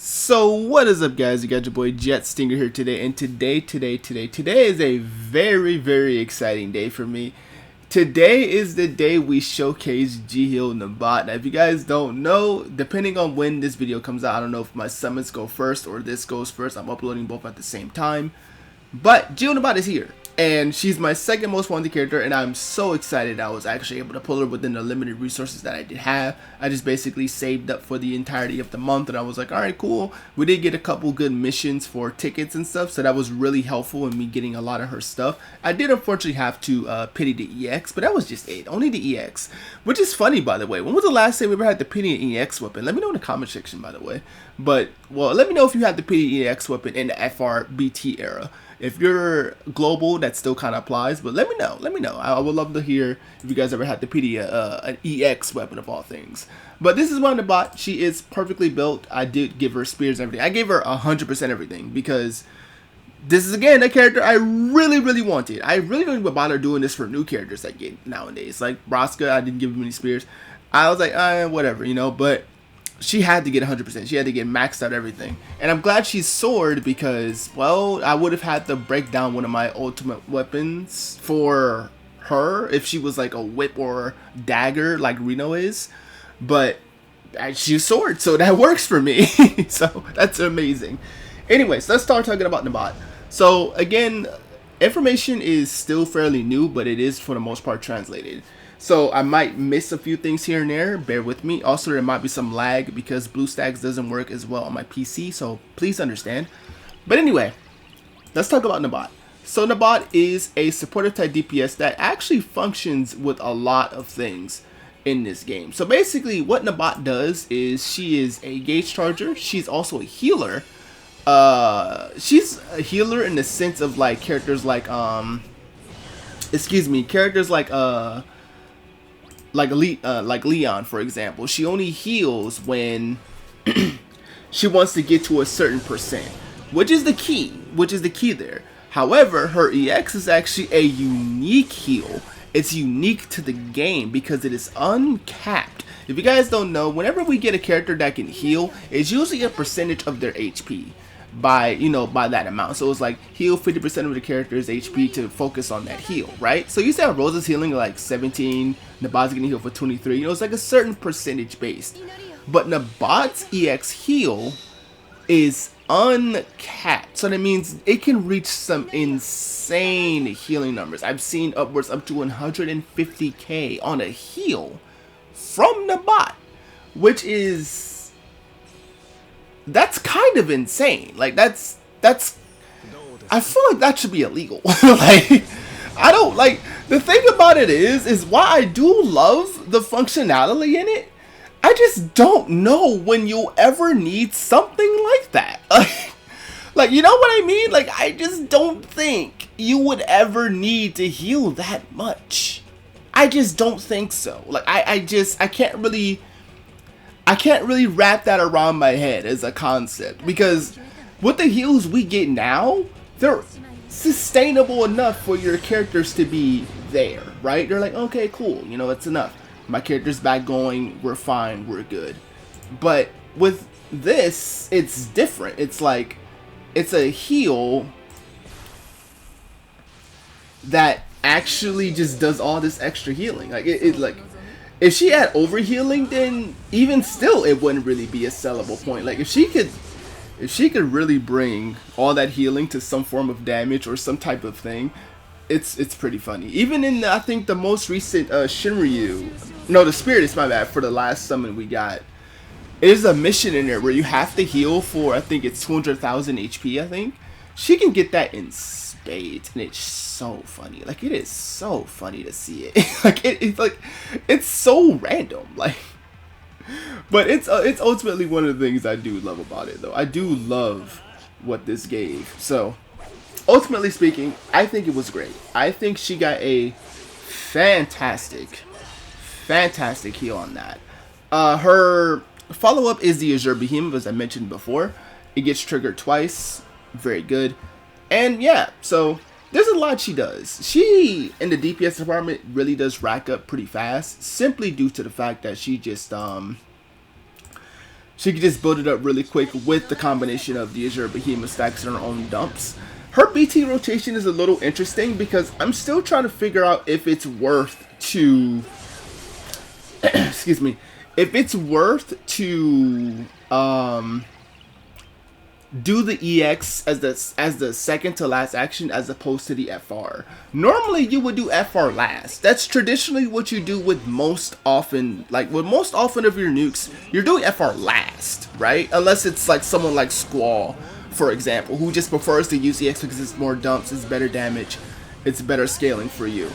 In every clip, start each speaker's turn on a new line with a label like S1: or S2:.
S1: So what is up, guys? You got your boy Stingren here today, and today is a very exciting day for me. Today is the day we showcase Jihl Nabaat. Now, if you guys don't know, depending on when this video comes out, I don't know if my summons go first or this goes first. I'm uploading both at the same time. But Jihl Nabaat is here, and she's my second most wanted character, and I'm so excited I was actually able to pull her within the limited resources that I did have. I just basically saved up for the entirety of the month, and I was like, alright, cool. We did get a couple good missions for tickets and stuff, so that was really helpful in me getting a lot of her stuff. I did unfortunately have to pity the EX, but that was just it. Only the EX. Which is funny, by the way. When was the last time we ever had the pity an EX weapon? Let me know in the comment section, by the way. But, well, let me know if you had the pity EX weapon in the FRBT era. If you're global, that still kind of applies, but let me know. I would love to hear if you guys ever had to pity an EX weapon of all things. But this is one Nabaat. She is perfectly built. I did give her spears and everything. I gave her 100% everything because this is, again, a character I really wanted. I really don't even bother doing this for new characters I get nowadays. Like Braska, I didn't give him any spears. I was like, whatever, you know, but she had to get 100%. She had to get maxed out everything. And I'm glad she's sword because, well, I would have had to break down one of my ultimate weapons for her if she was like a whip or dagger like Reno is. But she's sword, so that works for me. So that's amazing. Anyways, let's start talking about Nabaat. So again, information is still fairly new, but it is for the most part translated. So I might miss a few things here and there, bear with me. Also, there might be some lag because BlueStacks doesn't work as well on my PC, so please understand. But anyway, let's talk about Nabaat. So Nabaat is a supportive type DPS that actually functions with a lot of things in this game. So basically what Nabaat does is she is a gauge charger. She's also a healer. She's a healer in the sense of like characters like like Leon, for example. She only heals when she wants to get to a certain percent, which is the key there. However, her EX is actually a unique heal. It's unique to the game because it is uncapped. If you guys don't know, whenever we get a character that can heal, it's usually a percentage of their HP by that amount. So it's like heal 50% of the character's HP to focus on that heal, right? So you see how Rosa's healing like 17, Nabaat's gonna heal for 23, it's like a certain percentage based. But Nabaat's EX heal is uncapped, so that means it can reach some insane healing numbers. I've seen upwards up to 150k on a heal from Nabaat, which is that's kind of insane. Like that's I feel like that should be illegal. Like I don't like, the thing about it is why I do love the functionality in it. I just don't know when you'll ever need something like that. Like, you know what I mean? Like, I just don't think you would ever need to heal that much. I just don't think so. Like, I can't really wrap that around my head as a concept, because with the heals we get now, they're sustainable enough for your characters to be there, right? They're like, okay, cool, it's enough. My character's back going, we're fine, we're good. But with this, it's different. It's like, it's a heal that actually just does all this extra healing. Like, like, if she had overhealing, then even still it wouldn't really be a sellable point. Like, if she could really bring all that healing to some form of damage or some type of thing, it's pretty funny. Even in I think the most recent Shinryu, no, the Spirit is my bad, for the last summon we got, there's a mission in there where you have to heal for, I think it's 200,000 HP. I think she can get that in spades, and it's so funny. Like, it is so funny to see it. Like, it's so random. Like, but it's ultimately one of the things I do love about it, though. I do love what this gave. So ultimately speaking, I think it was great. I think she got a fantastic heal on that. Her follow-up is the Azure Behemoth, as I mentioned before. It gets triggered twice. Very good. And yeah, so there's a lot she does. She, in the DPS department, really does rack up pretty fast, simply due to the fact that she just she could just build it up really quick with the combination of the Azure Behemoth stacks and her own dumps. Her BT rotation is a little interesting because I'm still trying to figure out if it's worth to excuse me, if it's worth to do the EX as the second to last action as opposed to the FR. Normally you would do FR last. That's traditionally what you do with most often, like with most often of your nukes, you're doing FR last, right? Unless it's like someone like Squall, for example, who just prefers to use EX because it's more dumps, it's better damage, it's better scaling for you.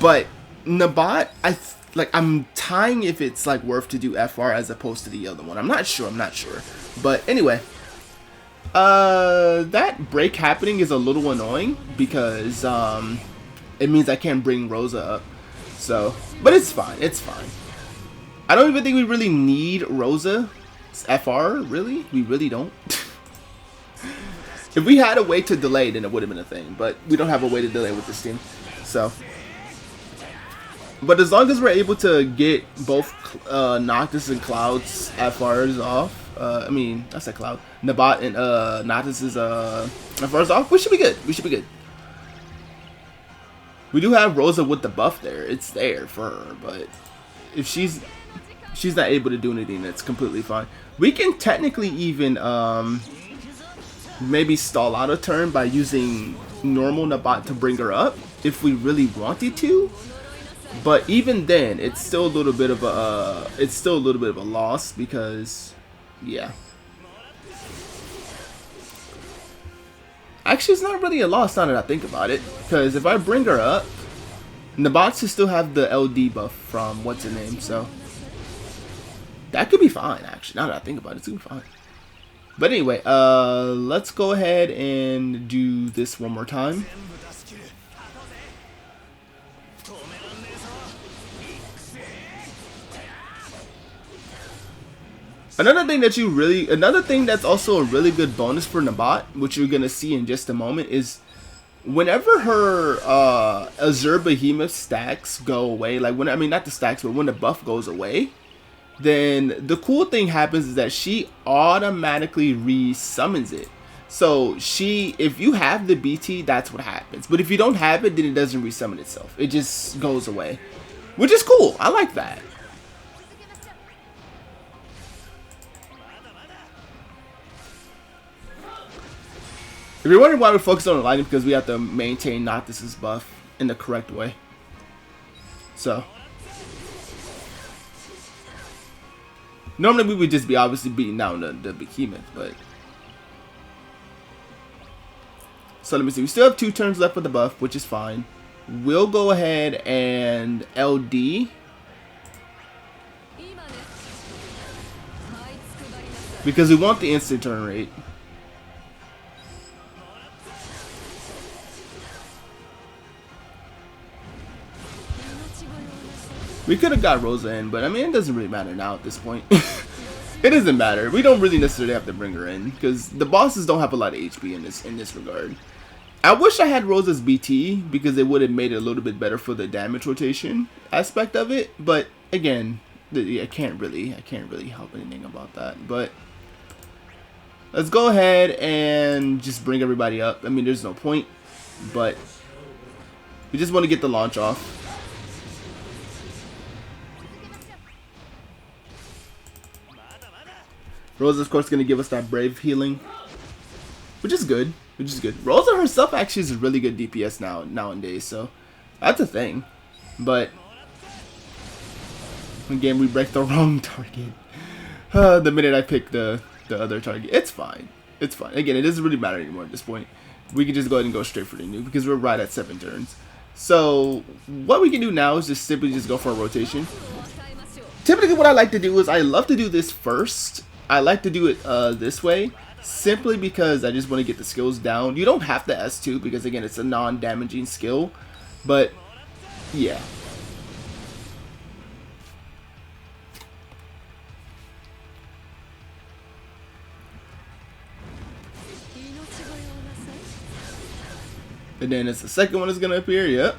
S1: But Nabaat, I'm tying if it's like worth to do FR as opposed to the other one. I'm not sure. But anyway, that break happening is a little annoying because it means I can't bring Rosa up. So, but it's fine. I don't even think we really need Rosa FR. Really, we really don't. If we had a way to delay, then it would have been a thing. But we don't have a way to delay with this team. So. But as long as we're able to get both Noctis and Cloud's FRs off, I mean, that's a Cloud, Nabaat and Noctis's FRs off, we should be good. We do have Rosa with the buff there. It's there for her, but if she's not able to do anything, that's completely fine. We can technically even maybe stall out a turn by using normal Nabaat to bring her up if we really wanted to. But even then, it's still a little bit of a loss because, yeah. Actually, it's not really a loss now that I think about it, because if I bring her up, Nabaat should still have the LD buff from what's her name, so that could be fine. Actually, now that I think about it, it's gonna be fine. But anyway, let's go ahead and do this one more time. Another thing that's also a really good bonus for Nabaat, which you're gonna see in just a moment, is whenever her Azure Behemoth stacks go away, like when, I mean not the stacks, but when the buff goes away, then the cool thing happens is that she automatically re-summons it. So if you have the BT, that's what happens. But if you don't have it, then it doesn't re-summon itself. It just goes away, which is cool. I like that. If you're wondering why we're focused on the lightning, because we have to maintain Noctis's buff in the correct way. So normally we would just be obviously beating down the behemoth, but so let me see. We still have 2 turns left with the buff, which is fine. We'll go ahead and LD because we want the instant turn rate. We could have got Rosa in, but I mean, it doesn't really matter now at this point. It doesn't matter. We don't really necessarily have to bring her in because the bosses don't have a lot of HP in this regard. I wish I had Rosa's BT because it would have made it a little bit better for the damage rotation aspect of it. But again, I can't really help anything about that. But let's go ahead and just bring everybody up. I mean, there's no point, but we just want to get the launch off. Rosa, of course, going to give us that Brave healing, which is good. Rosa herself actually is a really good DPS nowadays, so that's a thing. But again, we break the wrong target. The minute I pick the other target, it's fine. Again, it doesn't really matter anymore at this point. We can just go ahead and go straight for the nuke because we're right at 7 turns. So what we can do now is just simply go for a rotation. Typically, what I like to do is I love to do this first. I like to do it this way, simply because I just want to get the skills down. You don't have to S2 because, again, it's a non-damaging skill, but yeah. And then it's the second one is going to appear, yep.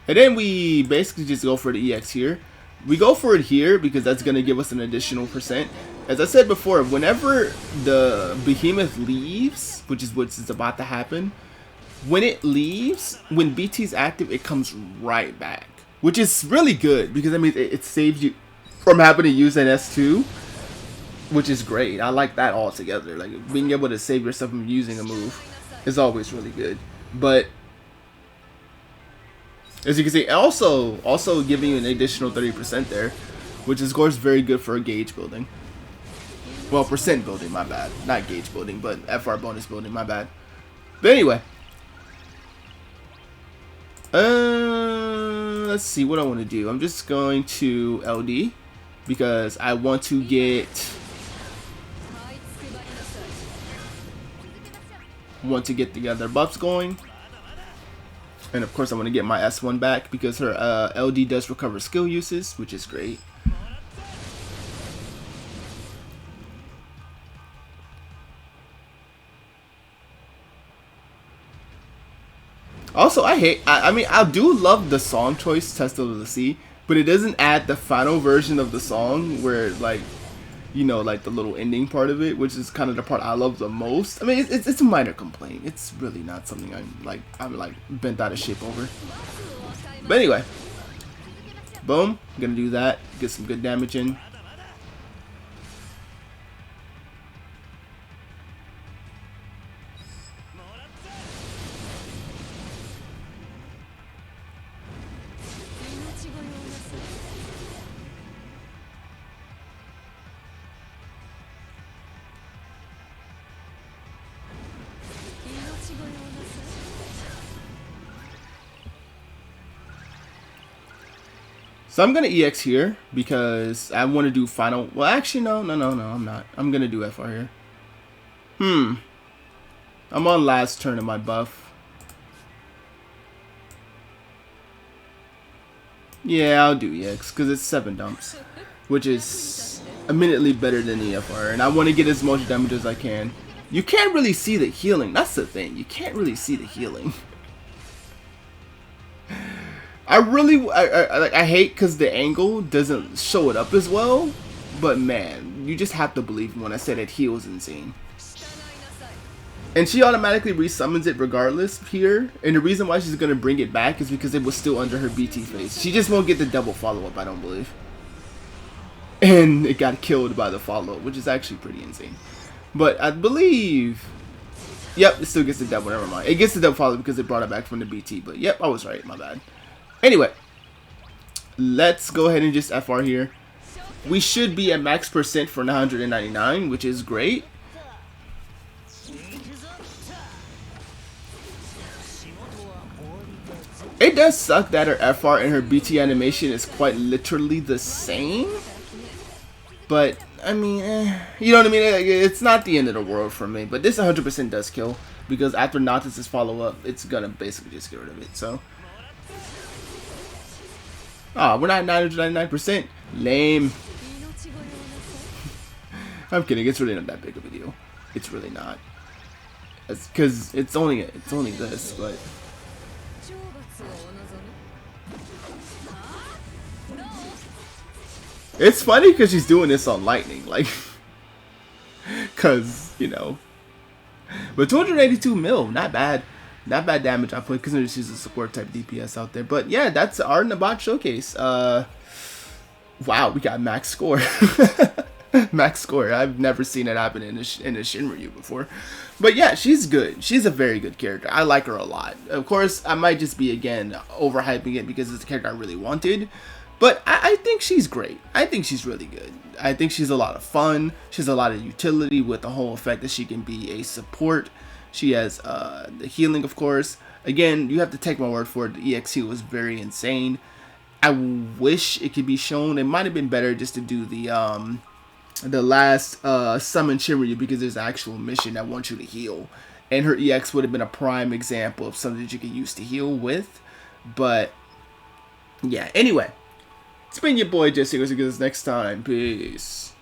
S1: And then we basically just go for the EX here. We go for it here because that's going to give us an additional percent. As I said before, whenever the behemoth leaves, which is what's about to happen, when it leaves, when BT is active, it comes right back. Which is really good because, I mean, it saves you from having to use an S2, which is great. I like that altogether. Like, being able to save yourself from using a move is always really good. But as you can see, also giving you an additional 30% there, which is, of course, very good for a gauge building. Well, percent building, my bad. Not gauge building, but FR bonus building, my bad. But anyway. Let's see what I want to do. I'm just going to LD because I want to get the other buffs going. And of course I want to get my S1 back because her LD does recover skill uses, which is great. Also, I mean, I do love the song choice, Test of the Sea, but it doesn't add the final version of the song where, like, you know, like the little ending part of it, which is kind of the part I love the most. I mean, it's a minor complaint. It's really not something I'm like bent out of shape over. But anyway, boom, I'm gonna do that, get some good damage in. So I'm gonna EX here because I want to do final. Well, actually, no, I'm not. I'm gonna do FR here. I'm on last turn of my buff. Yeah, I'll do EX because it's 7 dumps, which is immediately better than the FR, and I want to get as much damage as I can. You can't really see the healing. That's the thing. You can't really see the healing. I hate because the angle doesn't show it up as well, but man, you just have to believe me when I say that heal's insane. And she automatically resummons it regardless here, and the reason why she's going to bring it back is because it was still under her BT phase. She just won't get the double follow-up, I don't believe. And it got killed by the follow-up, which is actually pretty insane. But I believe... Yep, it still gets the double, never mind. It gets the double follow-up because it brought it back from the BT, but yep, I was right, my bad. Anyway, let's go ahead and just FR here. We should be at max percent for 999, which is great. It does suck that her FR and her BT animation is quite literally the same. But, I mean, you know what I mean? It's not the end of the world for me. But this 100% does kill. Because after Nautilus' follow-up, it's going to basically just get rid of it. So, oh, we're not 999%. Lame. I'm kidding. It's really not that big of a deal. It's really not. Because it's only this, but... It's funny because she's doing this on lightning, like, because, you know, but 282 mil, not bad damage I put, because she's a support type DPS out there. But yeah, that's our Nabaat showcase. Wow, we got max score. Max score. I've never seen it happen in a Shinryu before. But yeah, she's good. She's a very good character. I like her a lot. Of course, I might just be, again, overhyping it because it's a character I really wanted. But I think she's great. I think she's really good. I think she's a lot of fun. She has a lot of utility with the whole effect that she can be a support. She has the healing, of course. Again, you have to take my word for it. The EXE was very insane. I wish it could be shown. It might have been better just to do the last summon Shinryu because there's an actual mission that wants you to heal. And her EX would have been a prime example of something that you could use to heal with. But, yeah, anyway. It's been your boy, Jesse. See you guys next time. Peace.